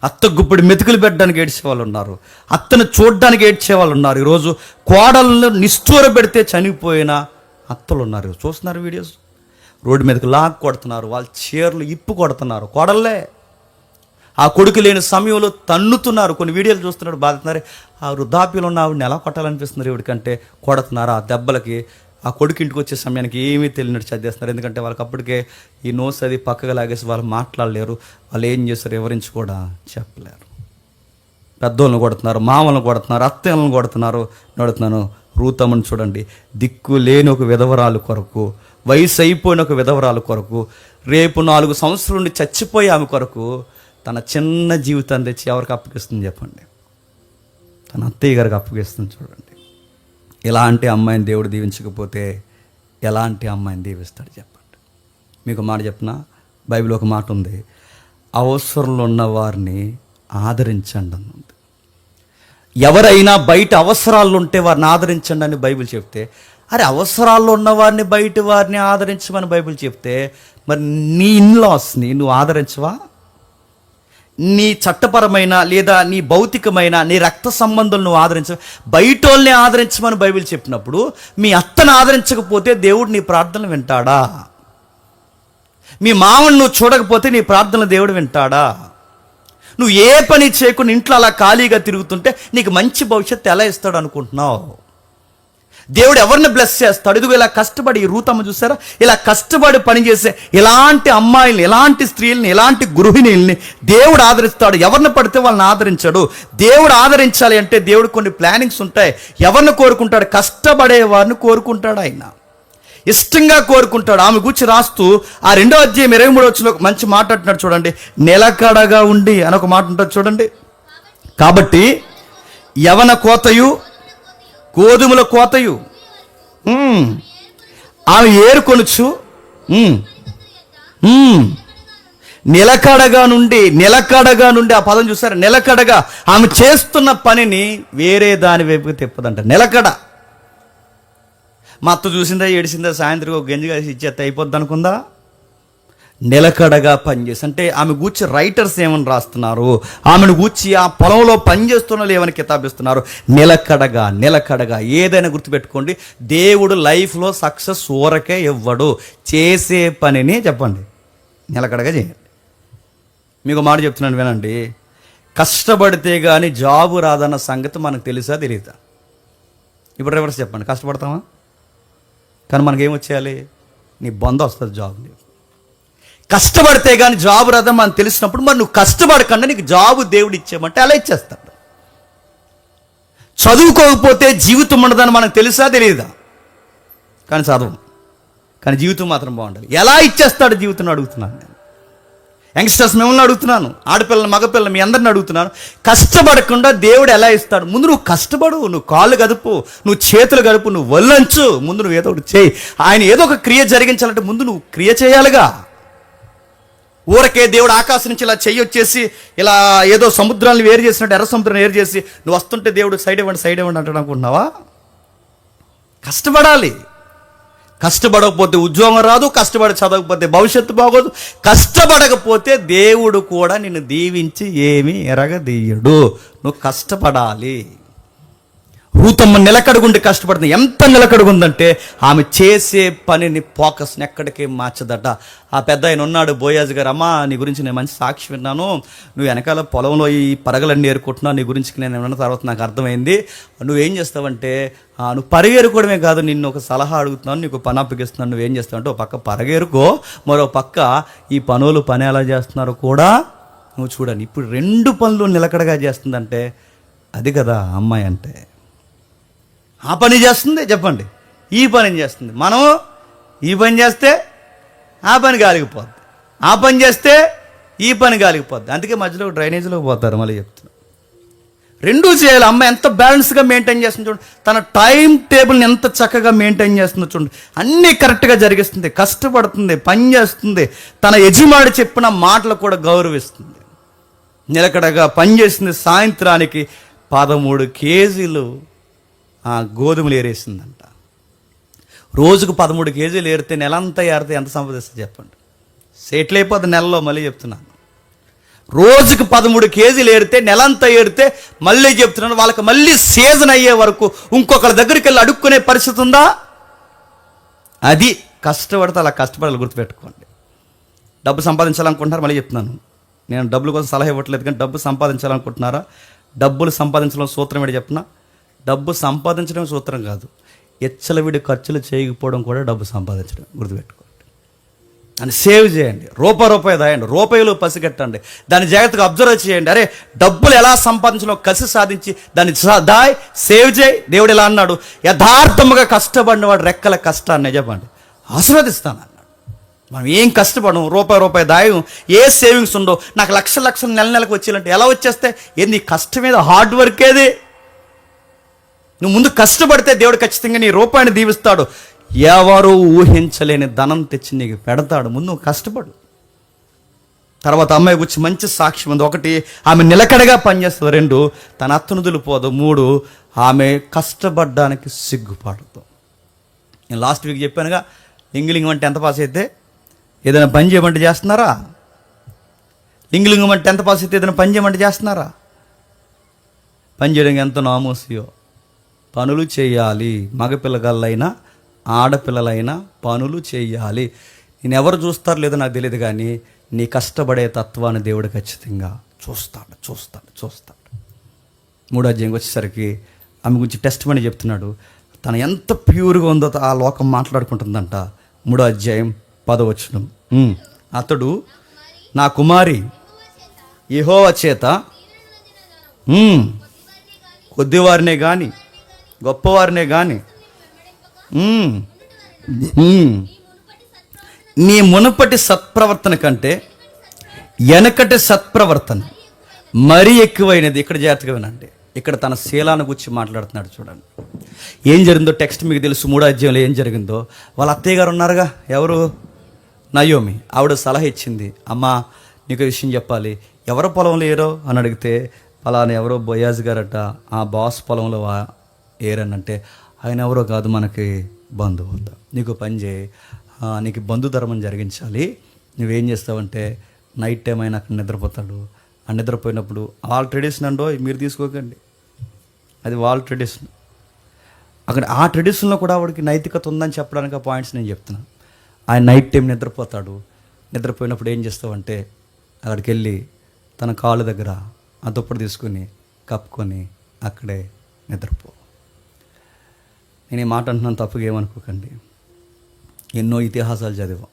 అత్త గుప్పిడి మెతుకులు పెట్టడానికి ఏడ్చే వాళ్ళు ఉన్నారు, అత్తను చూడడానికి ఏడ్చే వాళ్ళు ఉన్నారు. ఈరోజు కోడలను నిష్ఠూర పెడితే చనిపోయిన అత్తలు ఉన్నారు. చూస్తున్నారు వీడియోస్, రోడ్డు మీదకి లాక్ కొడుతున్నారు, వాళ్ళ చీరలు ఇప్పు కొడుతున్నారు కోడళ్ళే. ఆ కొడుకు లేని సమయంలో తన్నుతున్నారు. కొన్ని వీడియోలు చూస్తున్నాడు, బాధతున్నారు. ఆ వృద్ధాప్యంలో ఉన్న ఆవిడని ఎలా కొట్టాలనిపిస్తున్నారు ఎవరికంటే కొడుతున్నారు. ఆ దెబ్బలకి ఆ కొడుకు ఇంటికి వచ్చే సమయానికి ఏమీ తెలియనట్టు చదివేస్తున్నారు. ఎందుకంటే వాళ్ళకి అప్పటికే ఈ నోస్ అది పక్కగా లాగేసి వాళ్ళు మాట్లాడలేరు. వాళ్ళు ఏం చేస్తారు వివరించి కూడా చెప్పలేరు. పెద్దోళ్ళని కొడుతున్నారు, మామలను కొడుతున్నారు, అత్తయ్యలను కొడుతున్నారు. నడుతున్నాను రూతమ్మని చూడండి, దిక్కు లేని ఒక విధవరాలు కొరకు, వయసు అయిపోయిన ఒక విధవరాలు కొరకు, రేపు 4 సంవత్సరాల నుండి చచ్చిపోయి ఆమె కొరకు తన చిన్న జీవితాన్ని తెచ్చి ఎవరికి అప్పగిస్తుంది చెప్పండి? తన అత్తయ్య గారికి అప్పగిస్తుంది. చూడండి, ఎలాంటి అమ్మాయిని దేవుడు దీవించకపోతే ఎలాంటి అమ్మాయిని దీవిస్తాడు చెప్పండి? మీకు మాట చెప్పిన బైబిల్ ఒక మాట ఉంది, అవసరంలో ఉన్న వారిని ఆదరించండి అని ఉంది. ఎవరైనా బయట అవసరాలు ఉంటే వారిని ఆదరించండి అని బైబిల్ చెప్తే, అరే అవసరాల్లో ఉన్న వారిని బయట వారిని ఆదరించమని బైబిల్ చెప్తే, మరి నీ ఇన్లాస్ని నువ్వు ఆదరించవా? నీ చట్టపరమైన లేదా నీ భౌతికమైన నీ రక్త సంబంధం నువ్వు ఆదరించ, బయట వాళ్ళని ఆదరించమని బైబిల్ చెప్పినప్పుడు మీ అత్తను ఆదరించకపోతే దేవుడు నీ ప్రార్థనలు వింటాడా? మీ మామను నువ్వు చూడకపోతే నీ ప్రార్థనలు దేవుడు వింటాడా? నువ్వు ఏ పని చేయకుండా ఇంట్లో అలా ఖాళీగా తిరుగుతుంటే నీకు మంచి భవిష్యత్తు ఎలా ఇస్తాడు అనుకుంటున్నావు? దేవుడు ఎవరిని బ్లెస్ చేస్తాడు? ఇదిగో ఇలా కష్టపడి, ఈ రూతమ్మ చూసారా, ఇలా కష్టపడి పనిచేసే ఇలాంటి అమ్మాయిల్ని, ఇలాంటి స్త్రీలని, ఇలాంటి గృహిణీల్ని దేవుడు ఆదరిస్తాడు. ఎవరిని పడితే వాళ్ళని ఆదరించాడు. దేవుడు ఆదరించాలి అంటే దేవుడు కొన్ని ప్లానింగ్స్ ఉంటాయి. ఎవరిని కోరుకుంటాడు? కష్టపడే వారిని కోరుకుంటాడు. ఆయన ఇష్టంగా కోరుకుంటాడు. ఆమె గురించి రాస్తూ ఆ 2వ అధ్యాయం 23వ వచనంలో ఒక మంచి మాట అంటున్నాడు చూడండి, నిలకడగా ఉండి అని ఒక మాట ఉంటుంది చూడండి. కాబట్టి యవన కోతయు గోధుమల కోతయు ఆమె ఏరుకొనుచు నిలకడగా నుండి ఆ పదం చూసారు, నిలకడగా ఆమె చేస్తున్న పనిని వేరే దాని వైపుకి తిప్పదంట. నిలకడ. మా అత్త చూసిందా, ఏడిసిందా, సాయంత్రం ఒక గంజి కలిసి ఇచ్చేస్తే అయిపోద్ది అనుకుందా? నిలకడగా పనిచేసి అంటే ఆమె గూర్చి రైటర్స్ ఏమని రాస్తున్నారు, ఆమెను గూర్చి ఆ పొలంలో పనిచేస్తున్న ఏమని కితాబిస్తున్నారు? నిలకడగా. ఏదైనా గుర్తుపెట్టుకోండి, దేవుడు లైఫ్లో సక్సెస్ ఊరకే ఇవ్వడు. చేసే పనిని చెప్పండి నిలకడగా చేయండి. మీకు మాట చెప్తున్నాను వినండి, కష్టపడితే కానీ జాబు రాదన్న సంగతి మనకు తెలుసా తెలియదా? ఇప్పుడు రివర్స్ చెప్పండి, కష్టపడతామా? కానీ మనకేమొచ్చేయాలి? నీ బంధు వస్తుంది జాబ్. కష్టపడితే కానీ జాబు రాదని మనకు తెలిసినప్పుడు మరి నువ్వు కష్టపడకుండా నీకు జాబు దేవుడు ఇచ్చేయమంటే అలా ఇచ్చేస్తాడు. చదువుకోకపోతే జీవితం ఉండదని మనకు తెలుసా తెలియదా? కానీ చదవం, కానీ జీవితం మాత్రం బాగుండాలి. ఎలా ఇచ్చేస్తాడు జీవితం అడుగుతున్నాను నేను. యంగ్స్టర్స్ మిమ్మల్ని అడుగుతున్నాను, ఆడపిల్లలు మగపిల్లలు మీ అందరిని అడుగుతున్నాను. కష్టపడకుండా దేవుడు ఎలా ఇస్తాడు? ముందు నువ్వు కష్టపడు, నువ్వు కాళ్ళు గదుపు, నువ్వు చేతులు గడుపు, నువ్వు వల్లంచు, ముందు నువ్వు ఏదో ఒకటి చేయి. ఆయన ఏదో ఒక క్రియ జరిగించాలంటే ముందు నువ్వు క్రియ చేయాలిగా. ఊరకే దేవుడు ఆకాశం నుంచి ఇలా చెయ్యి వచ్చేసి ఇలా ఏదో సముద్రాన్ని వేరు చేసినట్టు, ఎర్ర సముద్రాన్ని వేరు చేసి నువ్వు వస్తుంటే దేవుడు సైడ్ ఇవ్వండి అంటాడు అనుకుంటున్నావా? కష్టపడాలి. కష్టపడకపోతే ఉద్యోగం రాదు, కష్టపడి చదవకపోతే భవిష్యత్తు బాగోదు. కష్టపడకపోతే దేవుడు కూడా నిన్ను దీవించి ఏమీ ఎరగదీయడు. నువ్వు కష్టపడాలి. రూతమ్మ నిలకడగుండి కష్టపడుతుంది. ఎంత నిలకడగుందంటే ఆమె చేసే పనిని ఫోకస్ని ఎక్కడికి మార్చదట. ఆ పెద్ద ఆయన ఉన్నాడు, బోయాజు గారు, అమ్మా నీ గురించి నేను మంచి సాక్షి విన్నాను, నువ్వు వెనకాల పొలంలో ఈ పరగలన్నీ ఏరుకుంటున్నావు, నీ గురించి నేను విన్న తర్వాత నాకు అర్థమైంది. నువ్వేం చేస్తావంటే నువ్వు పరిగెరుకోవడమే కాదు, నిన్ను ఒక సలహా అడుగుతున్నాను, నీకు పని అప్పగిస్తున్నాను, నువ్వేం చేస్తావంటే ఒక పక్క పరిగెరుకో, మరో పక్క ఈ పని ఎలా చేస్తున్నారో కూడా నువ్వు చూడండి. ఇప్పుడు 2 పనులు నిలకడగా చేస్తుందంటే అది కదా అమ్మాయి అంటే. ఆ పని చేస్తుంది చెప్పండి, ఈ పని చేస్తుంది. మనం ఈ పని చేస్తే ఆ పని గాలిగిపోద్ది, ఆ పని చేస్తే ఈ పని గాలిగిపోద్ది. అందుకే మధ్యలో డ్రైనేజీలో పోతారు. మళ్ళీ చెప్తున్నా, 2 చేయాలి. అమ్మ ఎంత బ్యాలెన్స్గా మెయింటైన్ చేస్తుంది చూడండి, తన టైం టేబుల్ని ఎంత చక్కగా మెయింటైన్ చేస్తుందో చూడండి. అన్నీ కరెక్ట్గా జరిగిస్తుంది, కష్టపడుతుంది, పని చేస్తుంది, తన యజమాని చెప్పిన మాటలు కూడా గౌరవిస్తుంది, నిలకడగా పనిచేస్తుంది. సాయంత్రానికి 13 కేజీలు గోధుమలు ఏరేసిందంట. రోజుకు 13 కేజీలు ఏరితే నెలంతా ఏరితే ఎంత సంపాదిస్తుంది చెప్పండి? సెటిల్ అయిపోతుంది నెలలో. మళ్ళీ చెప్తున్నాను, రోజుకి 13 కేజీలు ఏరితే నెలంతా ఏరితే మళ్ళీ చెప్తున్నాను, వాళ్ళకి మళ్ళీ సీజన్ అయ్యే వరకు ఇంకొకరి దగ్గరికి వెళ్ళి అడుక్కునే పరిస్థితి ఉందా? అది కష్టపడితే అలా కష్టపడాలి, గుర్తుపెట్టుకోండి. డబ్బు సంపాదించాలనుకుంటున్నారు, మళ్ళీ చెప్తున్నాను, నేను డబ్బుల కోసం సలహా ఇవ్వట్లేదు, కానీ డబ్బు సంపాదించాలనుకుంటున్నారా? డబ్బులు సంపాదించడం సూత్రం ఏంటి చెప్పిన? డబ్బు సంపాదించడం సూత్రం కాదు, ఎచ్చలవిడి ఖర్చులు చేయకపోవడం కూడా డబ్బు సంపాదించడం, గుర్తుపెట్టుకోండి. అని సేవ్ చేయండి, రూపాయి దాయండి, రూపాయలు పసిగట్టండి, దాన్ని జాగ్రత్తగా అబ్జర్వ్ చేయండి. అరే డబ్బులు ఎలా సంపాదించడం కసి సాధించి దాన్ని దాయ్, సేవ్ చేయి. దేవుడు ఎలా అన్నాడు? యథార్థముగా కష్టపడిన వాడు రెక్కల కష్టాన్ని చెప్పండి ఆశీర్వదిస్తాను అన్నాడు. మనం ఏం కష్టపడం, రూపాయి దాయం, ఏ సేవింగ్స్ ఉండవు. నాకు లక్షలు నెలకు వచ్చేయాలంటే ఎలా వచ్చేస్తే? ఏంది కష్టం మీద హార్డ్ వర్క్ ఏది? నువ్వు ముందు కష్టపడితే దేవుడు ఖచ్చితంగా నీ రూపాయిని దీవిస్తాడు. ఎవరు ఊహించలేని ధనం తెచ్చి నీకు పెడతాడు. ముందు కష్టపడు. తర్వాత అమ్మాయి గురించి మంచి సాక్ష్యం ఉంది. 1, ఆమె నిలకడగా పనిచేస్తుంది. 2, తన అత్తను దులిపోదు. 3, ఆమె కష్టపడడానికి సిగ్గుపడదు. నేను లాస్ట్ వీక్ చెప్పానుగా, లింగులింగం అంటే ఎంత పాస్ అయితే ఏదైనా పని చేయమంటే చేస్తున్నారా? లింగులింగం అంటే ఎంత పాస్ అయితే ఏదైనా పని చేయమంటే చేస్తున్నారా? పని చేయడానికి ఎంత నామోసియో. పనులు చేయాలి. మగపిల్లగాళ్ళైనా ఆడపిల్లలైనా పనులు చేయాలి. నేను ఎవరు చూస్తారో లేదో నాకు తెలియదు, కానీ నీ కష్టపడే తత్వాన్ని దేవుడు ఖచ్చితంగా చూస్తాడు. 3వ అధ్యాయం వచ్చేసరికి ఆమె గురించి టెస్ట్ మని చెప్తున్నాడు. తను ఎంత ప్యూర్గా ఉందో ఆ లోకం మాట్లాడుకుంటుందంట. 3వ అధ్యాయం 10వ వచనం, అతడు నా కుమారి యెహోవా చేత కొద్దివారినే కానీ గొప్పవారినే కానీ నీ మునుపటి సత్ప్రవర్తన కంటే వెనకటి సత్ప్రవర్తన మరీ ఎక్కువైనది. ఇక్కడ జాగ్రత్తగా వినండి. ఇక్కడ తన శీలాన్ని గురించి మాట్లాడుతున్నాడు. చూడండి ఏం జరిగిందో టెక్స్ట్ మీకు తెలుసు. 3వ అధ్యాయంలో ఏం జరిగిందో, వాళ్ళ అత్తయ్య గారు ఉన్నారుగా, ఎవరు? నయోమి. ఆవిడ సలహా ఇచ్చింది, అమ్మా నీకు విషయం చెప్పాలి, ఎవరు పొలంలో ఏరో అని అడిగితే, పలానా ఎవరో బొయాజ్ గారట, ఆ బాస్ పొలంలో ఏరనంటే, ఆయన ఎవరో కాదు, మనకి బంధువు. నీకు పని చేయి, నీకు బంధు ధర్మం జరిగించాలి. నువ్వేం చేస్తావంటే, నైట్ టైం అయినా అక్కడ నిద్రపోతాడు. ఆ నిద్రపోయినప్పుడు వాళ్ళ ట్రెడిషన్ అండో, మీరు తీసుకోకండి, అది వాళ్ళ ట్రెడిషన్. అక్కడ ఆ ట్రెడిషన్లో కూడా ఆవిడకి నైతికత ఉందని చెప్పడానికి ఆ పాయింట్స్ నేను చెప్తున్నాను. ఆయన నైట్ టైం నిద్రపోతాడు. నిద్రపోయినప్పుడు ఏం చేస్తావంటే, అక్కడికి వెళ్ళి తన కాళ్ళ దగ్గర ఆ దుప్పటి తీసుకుని కప్పుకొని అక్కడే నిద్రపో. నేను ఈ మాట అంటున్నాను, తప్పుగా ఏమనుకోకండి. ఎన్నో ఇతిహాసాలు చదివాం,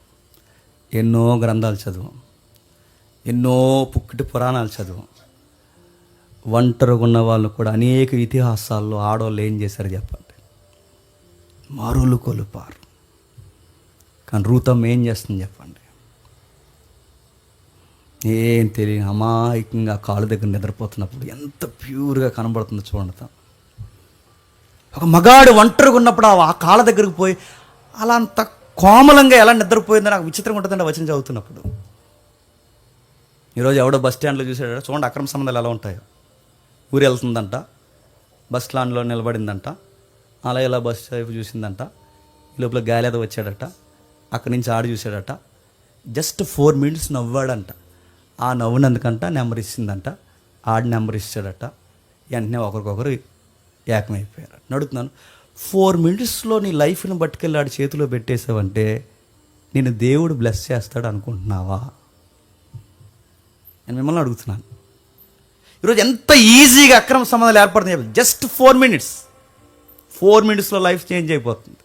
ఎన్నో గ్రంథాలు చదివాం, ఎన్నో పుక్కటి పురాణాలు చదివాం. ఒంటరిగా ఉన్న వాళ్ళు కూడా అనేక ఇతిహాసాల్లో ఆడవాళ్ళు ఏం చేశారు చెప్పండి? మారులు కొలుపారు. కానీ రూతమ్మ ఏం చేస్తుంది చెప్పండి? ఏం తెలియని అమాయకంగా కాళ్ళ దగ్గర నిద్రపోతున్నప్పుడు ఎంత ప్యూర్గా కనబడుతుందో చూడండి. ఒక మగాడు ఒంటరిగా ఉన్నప్పుడు ఆ కాళ్ళ దగ్గరికి పోయి అలా అంత కోమలంగా ఎలా నిద్రపోయిందో నాకు విచిత్రంగా ఉంటుందండి వచనం చదువుతున్నప్పుడు. ఈరోజు ఎవడో బస్ స్టాండ్లో చూసాడు, చూడండి అక్రమ సంబంధాలు ఎలా ఉంటాయో. ఊరు వెళ్తుందంట, బస్ స్టాండ్లో నిలబడిందంట, అలా ఇలా బస్ వైపు చూసిందంట, ఈ లోపల గాలి ఏదో వచ్చాడట, అక్కడి నుంచి ఆడు చూశాడట, జస్ట్ 4 minutes నవ్వాడంట. ఆ నవ్వునందుకంట నెంబర్ ఇచ్చిందంట, ఆడి నెంబర్ ఇచ్చాడట, వెంటనే ఒకరికొకరు ఏకమైపోయారు. నడుతున్నాను, 4 minutesలో నీ లైఫ్ని పట్టుకెళ్ళి ఆడి చేతిలో పెట్టేసావంటే నేను దేవుడు బ్లెస్ చేస్తాడు అనుకుంటున్నావా? నేను మిమ్మల్ని అడుగుతున్నాను. ఈరోజు ఎంత ఈజీగా అక్రమ సంబంధాలు ఏర్పడుతుంది. జస్ట్ 4 minutes, 4 minutesలో లైఫ్ చేంజ్ అయిపోతుంది.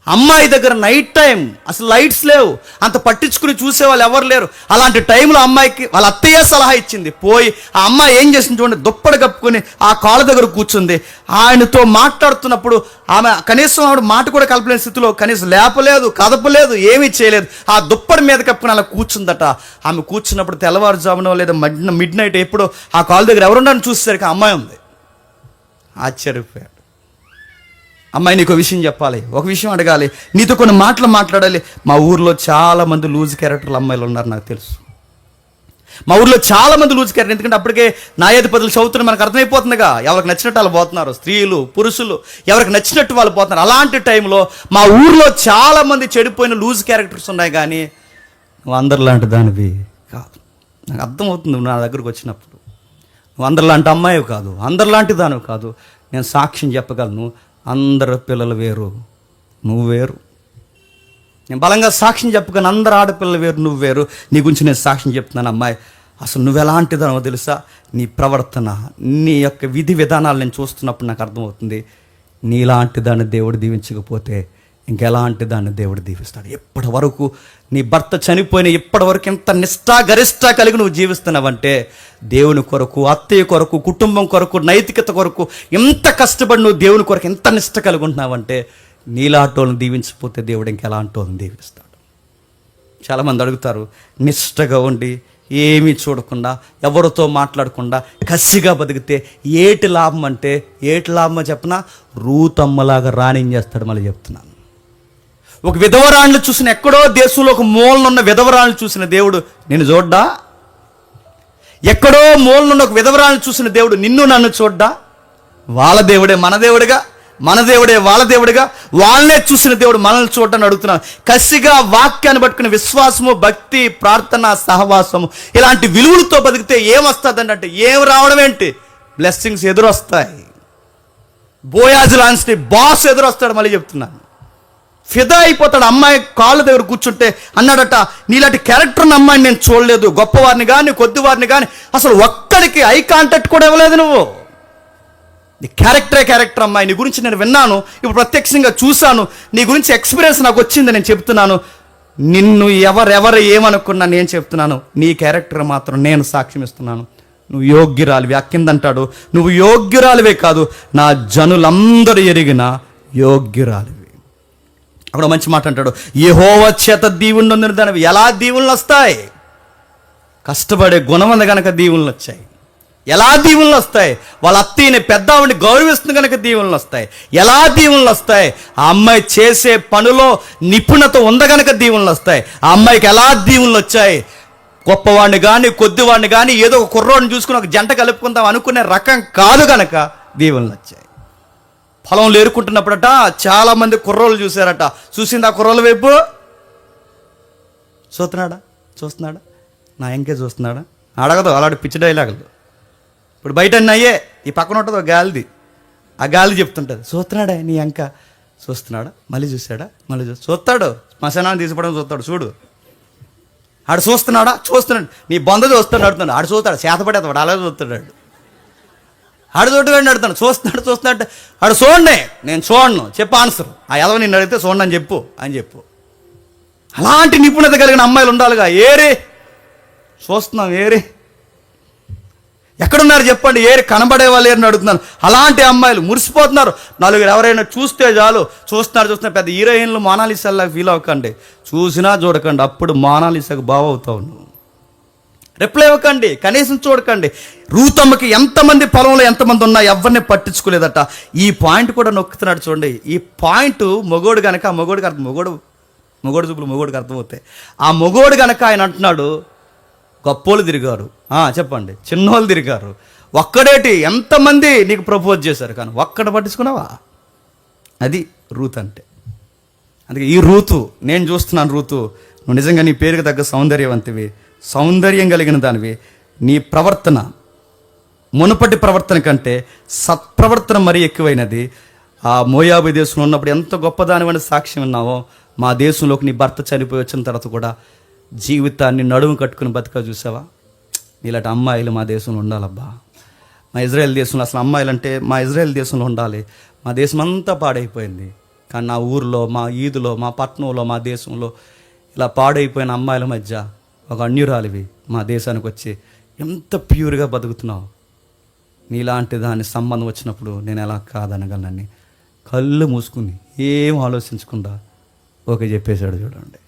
అమ్మాయి దగ్గర నైట్ టైం అసలు లైట్స్ లేవు, అంత పట్టించుకుని చూసేవాళ్ళు ఎవరు లేరు. అలాంటి టైంలో అమ్మాయికి వాళ్ళ అత్తయ్య సలహా ఇచ్చింది. పోయి ఆ అమ్మాయి ఏం చేసింది చూడండి, దుప్పటి కప్పుకొని ఆ కాళ్ళ దగ్గర కూర్చుంది. ఆయనతో మాట్లాడుతున్నప్పుడు ఆమె కనీసం ఆవిడ మాట కూడా కలపలేని స్థితిలో, కనీసం లేపలేదు, కదపలేదు, ఏమీ చేయలేదు. ఆ దుప్పటి మీద కప్పుకొని అలా కూర్చుందట. ఆమె కూర్చున్నప్పుడు తెల్లవారుజామునో లేదా మిడ్ నైట్ ఎప్పుడో ఆ కాళ్ళ దగ్గర ఎవరున్నారని చూసేసరికి అమ్మాయి ఉంది. ఆశ్చర్యపోయాడు. అమ్మాయి నీకు విషయం చెప్పాలి, ఒక విషయం అడగాలి, నీతో కొన్ని మాటలు మాట్లాడాలి. మా ఊర్లో చాలామంది లూజ్ క్యారెక్టర్లు అమ్మాయిలు ఉన్నారు, నాకు తెలుసు. మా ఊర్లో చాలామంది లూజ్ క్యారెక్టర్, ఎందుకంటే అప్పటికే న్యాయాధిపతులు చదువుతున్న మనకు అర్థమైపోతుందిగా, ఎవరికి నచ్చినట్టు వాళ్ళు పోతున్నారు, స్త్రీలు పురుషులు ఎవరికి నచ్చినట్టు వాళ్ళు పోతున్నారు. అలాంటి టైంలో మా ఊర్లో చాలామంది చెడిపోయిన లూజ్ క్యారెక్టర్స్ ఉన్నాయి, కానీ నువ్వు అందరిలాంటి దానివి కాదు. నాకు అర్థమవుతుంది నువ్వు నా దగ్గరకు వచ్చినప్పుడు. నువ్వు అందరిలాంటి అమ్మాయి కాదు, అందరిలాంటి దానివి కాదు. నేను సాక్ష్యం చెప్పగలను, అందరు పిల్లలు వేరు, నువ్వు వేరు. నేను బలంగా సాక్ష్యం చెప్పగలను, అందరు ఆడపిల్లలు వేరు, నువ్వు వేరు. నీ గురించి నేను సాక్ష్యం చెప్తున్నాను అమ్మాయి. అసలు నువ్వు ఎలాంటిదానో తెలుసా? నీ ప్రవర్తన, నీ యొక్క విధి విధానాలు నేను చూస్తున్నప్పుడు నాకు అర్థమవుతుంది, నీలాంటి దాన్ని దేవుడు దీవించకపోతే ఇంకెలాంటి దాన్ని దేవుడు దీవిస్తాడు. ఇప్పటి వరకు నీ భర్త చనిపోయిన ఇప్పటి వరకు ఎంత నిష్ఠాగరిష్ట కలిగి నువ్వు జీవిస్తున్నావంటే, దేవుని కొరకు, అత్తయ్య కొరకు, కుటుంబం కొరకు, నైతికత కొరకు ఎంత కష్టపడి నువ్వు దేవుని కొరకు ఎంత నిష్ఠ కలిగి ఉంటున్నావంటే, నీలాంటి వాళ్ళని దీవించకపోతే దేవుడు ఇంకెలాంటి వాళ్ళని దీవిస్తాడు. చాలామంది అడుగుతారు, నిష్ఠగా ఉండి ఏమీ చూడకుండా ఎవరితో మాట్లాడకుండా కసిగా బతికితే ఏటి లాభం అంటే, ఏటి లాభమో చెప్పనా? రూతమ్మలాగా రాణించేస్తాడు. మళ్ళీ చెప్తున్నాను, ఒక విధవరాళ్ళు చూసిన, ఎక్కడో దేశంలో ఒక మూలనున్న విధవరాళ్ళు చూసిన దేవుడు నిన్ను చూడ్డా? ఎక్కడో మూలనున్న ఒక విధవరాళ్ళు చూసిన దేవుడు నిన్ను నన్ను చూడ్డా? వాళ్ళ దేవుడే మన దేవుడిగా, మన దేవుడే వాళ్ళ దేవుడిగా, వాళ్ళనే చూసిన దేవుడు మనల్ని చూడటాన్ని అడుగుతున్నాను. కసిగా వాక్యాన్ని పట్టుకుని విశ్వాసము, భక్తి, ప్రార్థన, సహవాసము ఇలాంటి విలువలతో బతికితే ఏమొస్తుంది అంటే, ఏం రావడం ఏంటి? బ్లెస్సింగ్స్ ఎదురొస్తాయి. బోయాజు లాంటి బాస్ ఎదురొస్తాడు. మళ్ళీ చెప్తున్నాను, ఫిదా అయిపోతాడు. అమ్మాయి కాళ్ళ దగ్గర కూర్చుంటే అన్నాడట, నీలాంటి క్యారెక్టర్ని అమ్మాయిని నేను చూడలేదు, గొప్పవారిని కానీ కొద్దివారిని కానీ అసలు ఒక్కడికి ఐ కాంటాక్ట్ కూడా ఇవ్వలేదు నువ్వు. నీ క్యారెక్టర్ అమ్మాయి, నీ గురించి నేను విన్నాను, ఇప్పుడు ప్రత్యక్షంగా చూశాను, నీ గురించి ఎక్స్పీరియన్స్ నాకు వచ్చింది, నేను చెప్తున్నాను. నిన్ను ఎవరెవరు ఏమనుకున్నా నేను చెప్తున్నాను, నీ క్యారెక్టర్ మాత్రం నేను సాక్ష్యం ఇస్తున్నాను. నువ్వు యోగ్యురాలివి. కిందంటాడు, నువ్వు యోగ్యురాలివే కాదు, నా జనులందరూ ఎరిగిన యోగ్యురాలివి. అప్పుడు మంచి మాట అంటాడు, యెహోవా చేత దీవులు నొందిన దానివి. ఎలా దీవులు వస్తాయి? కష్టపడే గుణం ఉంది కనుక దీవులు వచ్చాయి. ఎలా దీవులు వస్తాయి? వాళ్ళ అత్తయ్యని, పెద్దావిని గౌరవిస్తుంది కనుక దీవులు వస్తాయి. ఎలా దీవులు వస్తాయి? ఆ అమ్మాయి చేసే పనిలో నిపుణత ఉంది కనుక దీవులు వస్తాయి. ఆ అమ్మాయికి ఎలా దీవులు వచ్చాయి? గొప్పవాడిని కానీ కొద్దివాడిని కానీ ఏదో ఒక కుర్రోడిని చూసుకుని ఒక జంట కలుపుకుందాం అనుకునే రకం కాదు కనుక దీవులు వచ్చాయి. పొలంలో ఏరుకుంటున్నప్పుడట చాలామంది కుర్రోళ్ళు చూశారట. చూసింది ఆ కుర్రోళ్ళ వైపు, చూస్తున్నాడా నా ఎంకే చూస్తున్నాడా? అడగదు, అలాంటి పిచ్చి డైలాగులు. ఇప్పుడు బయట అయ్యే ఈ పక్కన ఉంటుంది ఒక గాలిది, ఆ గాలి చెప్తుంటుంది, చూస్తున్నాడా నీ ఎంక? చూస్తున్నాడా? మళ్ళీ చూస్తాడా? మళ్ళీ చూస్తాడు. శ్మశానాన్ని తీసుకోవడం చూస్తాడు. చూడు, ఆడు చూస్తున్నాడా? చూస్తున్నాడు. నీ బొంద చూస్తాడు, అడుగుతాడు. ఆడు చూస్తాడు, చేతపడేస్తాడు, అలా చూస్తాడు. ఆడు చూడగాడిని అడుగుతాడు, చూస్తున్నాడు. ఆడు చూడండి, నేను చూడను, చెప్పు ఆన్సర్. ఆ ఎదవ నిన్ను అడిగితే చూడండి అని చెప్పు. అలాంటి నిపుణత కలిగిన అమ్మాయిలు ఉండాలిగా. ఏరి చూస్తున్నాం, ఏరి ఎక్కడున్నారు చెప్పండి? ఏరి కనబడే వాళ్ళు ఏరిని అడుగుతున్నాను. అలాంటి అమ్మాయిలు మురిసిపోతున్నారు. నలుగురు ఎవరైనా చూస్తే చాలు, చూస్తున్నారు. పెద్ద హీరోయిన్లు మోనాలిసాలాగా ఫీల్ అవ్వకండి, చూసినా చూడకండి, అప్పుడు మోనాలిసాకు బావవుతావు నువ్వు. రిప్లై ఇవ్వకండి, కనీసం చూడకండి. రూతమ్మకి ఎంతమంది పొలంలో ఎంతమంది ఉన్నా ఎవరిని పట్టించుకోలేదట. ఈ పాయింట్ కూడా నొక్కుతున్నాడు చూడండి. ఈ పాయింట్ మొగోడు కనుక, ఆ మొగోడికి అర్థం, మొగోడు చూపులు మొగోడికి అర్థమవుతాయి. ఆ మొగోడు కనుక ఆయన అంటున్నాడు, గొప్పోళ్ళు తిరిగారు, చెప్పండి, చిన్నోళ్ళు తిరిగారు, ఒక్కడేటి ఎంతమంది నీకు ప్రపోజ్ చేశారు కానీ ఒక్కడ పట్టించుకున్నావా? అది రూత్ అంటే. అందుకే ఈ రూతు, నేను చూస్తున్నాను రూతు, నువ్వు నిజంగా నీ పేరుకి తగ్గ సౌందర్యవంతివి, సౌందర్యం కలిగిన దానివి. నీ ప్రవర్తన మునుపటి ప్రవర్తన కంటే సత్ప్రవర్తన మరీ ఎక్కువైనది. ఆ మోయాబు దేశంలో ఉన్నప్పుడు ఎంత గొప్పదానివని సాక్ష్యం ఉన్నావో, మా దేశంలోకి నీ భర్త చనిపోయి వచ్చిన తర్వాత కూడా జీవితాన్ని నడుము కట్టుకుని బతుక చూసావా? ఇలాంటి అమ్మాయిలు మా దేశంలో ఉండాలబ్బా. మా ఇజ్రాయెల్ దేశంలో అసలు అమ్మాయిలు అంటే మా ఇజ్రాయెల్ దేశంలో ఉండాలి. మా దేశం అంతా పాడైపోయింది. కానీ నా ఊరిలో, మా ఈదులో, మా పట్టణంలో, మా దేశంలో ఇలా పాడైపోయిన అమ్మాయిల మధ్య ఒక అన్యురాలివి మా దేశానికి వచ్చి ఎంత ప్యూర్గా బతుకుతున్నావు. నీలాంటి దాని సంబంధం వచ్చినప్పుడు నేను ఎలా కాదనగలనని కళ్ళు మూసుకుని ఏం ఆలోచించకుండా ఓకే చెప్పేశాడు చూడండి.